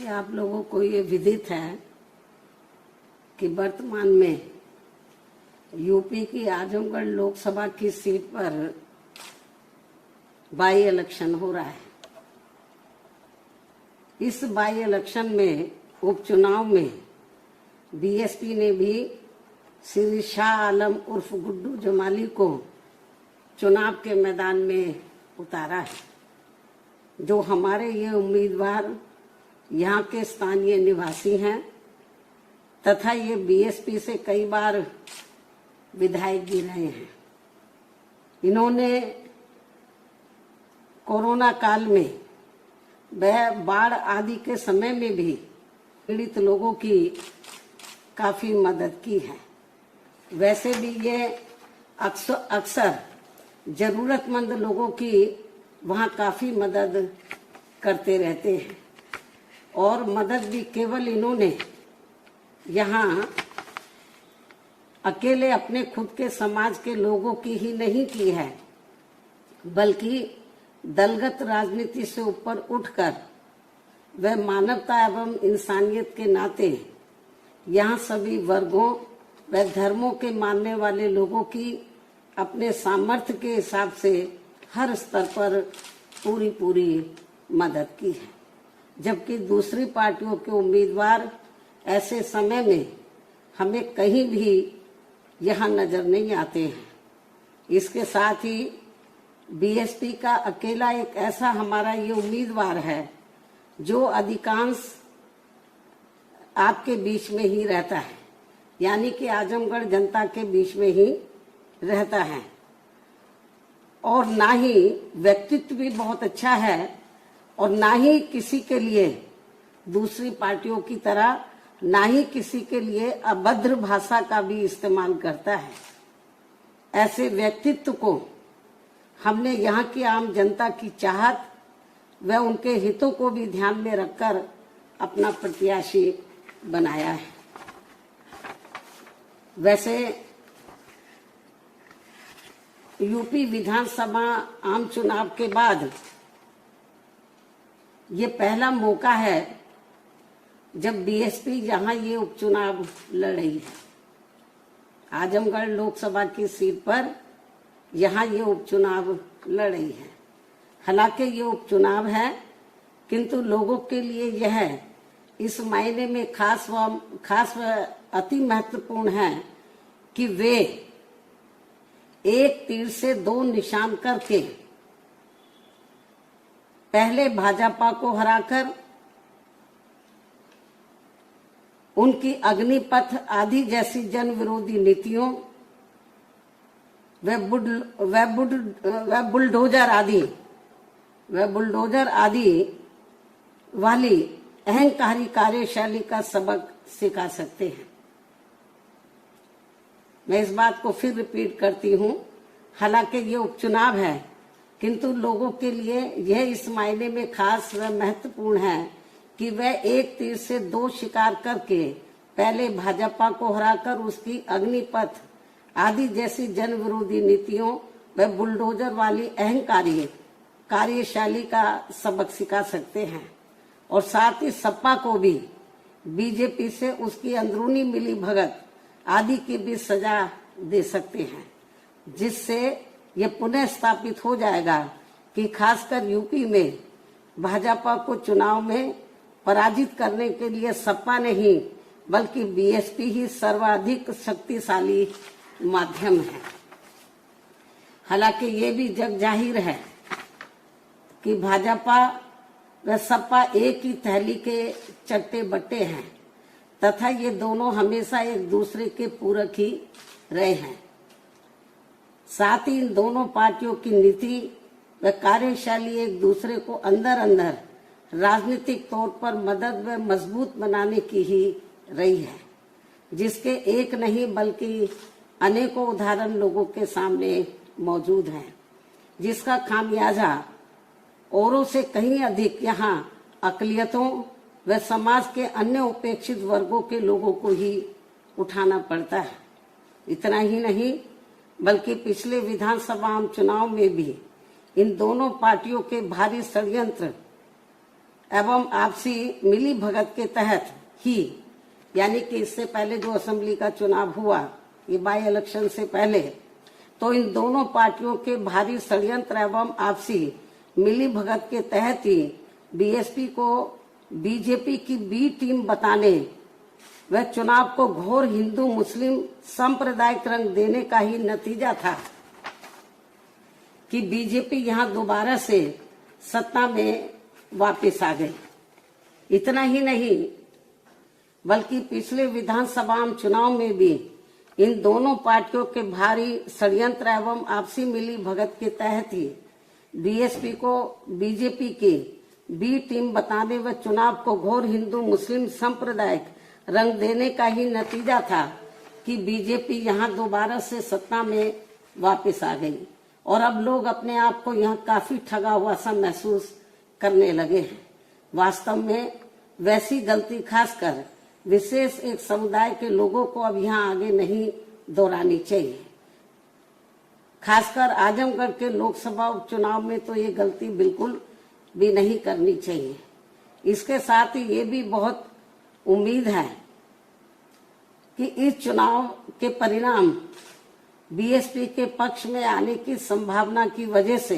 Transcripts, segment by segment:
कि आप लोगों को ये विदित है कि वर्तमान में यूपी की आजमगढ़ लोकसभा की सीट पर बाई इलेक्शन हो रहा है। इस बाई इलेक्शन में उपचुनाव में बीएसपी ने भी श्री शाह आलम उर्फ गुड्डू जमाली को चुनाव के मैदान में उतारा है। जो हमारे ये उम्मीदवार यहाँ के स्थानीय निवासी हैं तथा ये बीएसपी से कई बार विधायक भी रहे हैं। इन्होंने कोरोना काल में वह बाढ़ आदि के समय में भी पीड़ित लोगों की काफी मदद की है। वैसे भी ये अक्सर जरूरतमंद लोगों की वहाँ काफी मदद करते रहते हैं और मदद भी केवल इन्होंने यहाँ अकेले अपने खुद के समाज के लोगों की ही नहीं की है, बल्कि दलगत राजनीति से ऊपर उठकर वह मानवता एवं इंसानियत के नाते यहाँ सभी वर्गों व धर्मों के मानने वाले लोगों की अपने सामर्थ्य के हिसाब से हर स्तर पर पूरी मदद की है। जबकि दूसरी पार्टियों के उम्मीदवार ऐसे समय में हमें कहीं भी यहाँ नजर नहीं आते हैं। इसके साथ ही बीएसपी का अकेला एक ऐसा हमारा ये उम्मीदवार है जो अधिकांश आपके बीच में ही रहता है, यानी कि आजमगढ़ जनता के बीच में ही रहता है। और ना ही व्यक्तित्व भी बहुत अच्छा है और ना ही किसी के लिए दूसरी पार्टियों की तरह ना ही किसी के लिए अभद्र भाषा का भी इस्तेमाल करता है। ऐसे व्यक्तित्व को हमने यहाँ की आम जनता की चाहत व उनके हितों को भी ध्यान में रखकर अपना प्रत्याशी बनाया है। वैसे यूपी विधानसभा आम चुनाव के बाद ये पहला मौका है जब बीएसपी यहाँ ये उपचुनाव लड़ रही है। आजमगढ़ लोकसभा की सीट पर यहाँ ये उपचुनाव लड़ रही है। हालांकि ये उपचुनाव है, किंतु लोगों के लिए यह इस मायने में खास व अति महत्वपूर्ण है कि वे एक तीर से दो निशान करके पहले भाजपा को हराकर उनकी अग्निपथ आदि जैसी जन विरोधी नीतियों व बुलडोजर आदि वाली अहंकारी कार्यशैली का सबक सिखा सकते हैं। मैं इस बात को फिर रिपीट करती हूँ, हालांकि ये उपचुनाव है, किंतु लोगों के लिए यह इस मायने में खास व महत्वपूर्ण है कि वह एक तीर से दो शिकार करके पहले भाजपा को हराकर उसकी अग्निपथ आदि जैसी जन विरोधी नीतियों व बुलडोजर वाली अहंकारी कार्यशैली का सबक सिखा सकते हैं और साथ ही सपा को भी बीजेपी से उसकी अंदरूनी मिली भगत आदि की भी सजा दे सकते हैं, जिससे ये पुनः स्थापित हो जाएगा कि खासकर यूपी में भाजपा को चुनाव में पराजित करने के लिए सपा नहीं बल्कि बीएसपी ही सर्वाधिक शक्तिशाली माध्यम है। हालांकि ये भी जग जाहिर है कि भाजपा व सपा एक ही थैली के चट्टे बट्टे हैं तथा ये दोनों हमेशा एक दूसरे के पूरक ही रहे हैं। साथ ही इन दोनों पार्टियों की नीति व कार्यशैली एक दूसरे को अंदर राजनीतिक तौर पर मदद व मजबूत बनाने की ही रही है, जिसके एक नहीं बल्कि अनेकों उदाहरण लोगों के सामने मौजूद हैं, जिसका खामियाजा औरों से कहीं अधिक यहाँ अकलियतों व समाज के अन्य उपेक्षित वर्गों के लोगों को ही उठाना पड़ता है। इतना ही नहीं बल्कि पिछले विधानसभा चुनाव में भी इन दोनों पार्टियों के भारी षड्यंत्र एवं आपसी मिली भगत के तहत ही, यानी कि इससे पहले जो असेंबली का चुनाव हुआ, ये बाई इलेक्शन से पहले, तो इन दोनों पार्टियों के भारी षड्यंत्र एवं आपसी मिली भगत के तहत ही बीएसपी को बीजेपी की बी टीम बताने व चुनाव को घोर हिंदू मुस्लिम सांप्रदायिक रंग देने का ही नतीजा था कि बीजेपी यहां दोबारा से सत्ता में वापस आ गई। इतना ही नहीं, बल्कि पिछले विधानसभा चुनाव में भी इन दोनों पार्टियों के भारी षड्यंत्र एवं आपसी मिली भगत के तहत ही बीएसपी को बीजेपी की बी टीम बताने व चुनाव को घोर हिंदू मुस्लिम सांप्रदायिक रंग देने का ही नतीजा था कि बीजेपी यहां दोबारा से सत्ता में वापस आ गई और अब लोग अपने आप को यहां काफी ठगा हुआ सा महसूस करने लगे हैं। वास्तव में वैसी गलती खासकर विशेष एक समुदाय के लोगों को अब यहाँ आगे नहीं दोहरानी चाहिए। खासकर आजमगढ़ के लोकसभा उपचुनाव में तो ये गलती बिल्कुल भी नहीं करनी चाहिए। इसके साथ ही ये भी बहुत उम्मीद है कि इस चुनाव के परिणाम बीएसपी के पक्ष में आने की संभावना की वजह से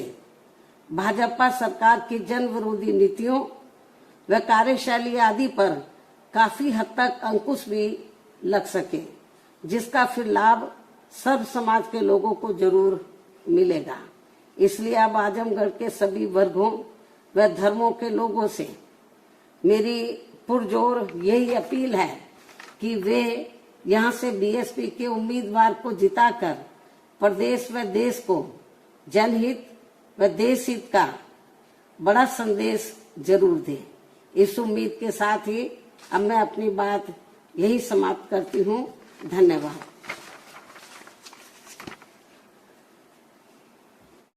भाजपा सरकार की जन विरोधी नीतियों व कार्यशैली आदि पर काफी हद तक अंकुश भी लग सके, जिसका फिर लाभ सब समाज के लोगों को जरूर मिलेगा। इसलिए अब आजमगढ़ के सभी वर्गों व धर्मों के लोगों से मेरी पुरजोर यही अपील है कि वे यहां से बीएसपी के उम्मीदवार को जिताकर प्रदेश व देश को जनहित व देश हित का बड़ा संदेश जरूर दें। इस उम्मीद के साथ ही अब मैं अपनी बात यही समाप्त करती हूँ। धन्यवाद।